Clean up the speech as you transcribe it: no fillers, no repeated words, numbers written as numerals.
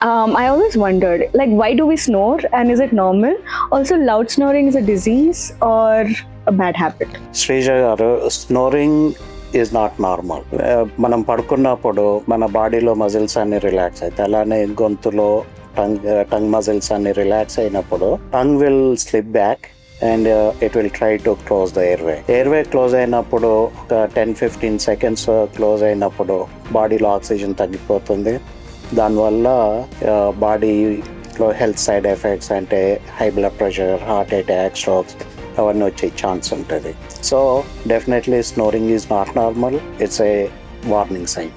I always wondered, like, why do we snore and is it normal? Also, loud snoring is a disease or a bad habit? Sreeja గారు, snoring is not normal. మనం పడుకున్నప్పుడు మన బాడీలో muscles అన్ని relax అవుతాయి. అలానే గొంతులో tongue muscles అన్ని రిలాక్స్ అయినప్పుడు tongue will slip back and it will try to close the airway close అయినప్పుడు 10-15 seconds క్లోజ్ అయినప్పుడు బాడీలో ఆక్సిజన్ తగ్గిపోతుంది. దానివల్ల బాడీలో హెల్త్ సైడ్ ఎఫెక్ట్స్ అంటే high blood pressure, heart attack, strokes అవన్నీ వచ్చే ఛాన్స్ ఉంటుంది. So definitely snoring is not normal. It's a warning sign.